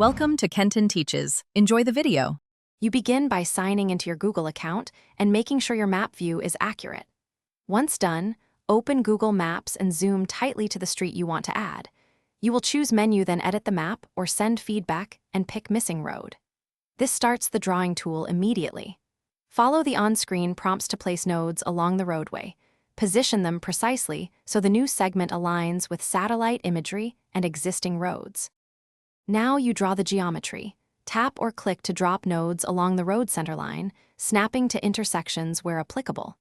Welcome to Kenton Teaches. Enjoy the video. You begin by signing into your Google account and making sure your map view is accurate. Once done, open Google Maps and zoom tightly to the street you want to add. You will choose Menu, then edit the map or send feedback and pick Missing Road. This starts the drawing tool immediately. Follow the on-screen prompts to place nodes along the roadway. Position them precisely so the new segment aligns with satellite imagery and existing roads. Now you draw the geometry. Tap or click to drop nodes along the road centerline, snapping to intersections where applicable.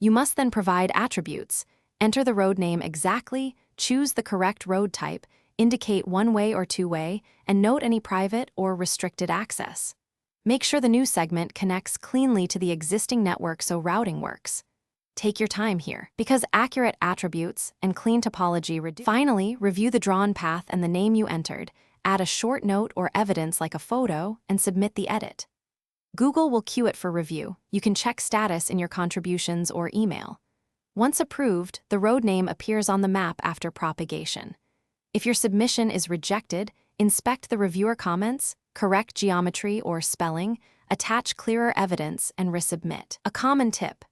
You must then provide attributes. Enter the road name exactly, choose the correct road type, indicate one-way or two-way, and note any private or restricted access. Make sure the new segment connects cleanly to the existing network so routing works. Take your time here, because accurate attributes and clean topology reduce. Finally, review the drawn path and the name you entered. Add a short note or evidence like a photo, and submit the edit. Google will queue it for review. You can check status in your contributions or email. Once approved, the road name appears on the map after propagation. If your submission is rejected, inspect the reviewer comments, correct geometry or spelling, attach clearer evidence, and resubmit. A common tip: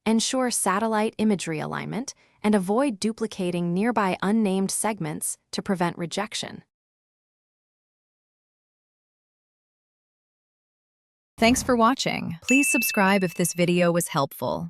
ensure satellite imagery alignment and avoid duplicating nearby unnamed segments to prevent rejection. Thanks for watching. Please subscribe if this video was helpful.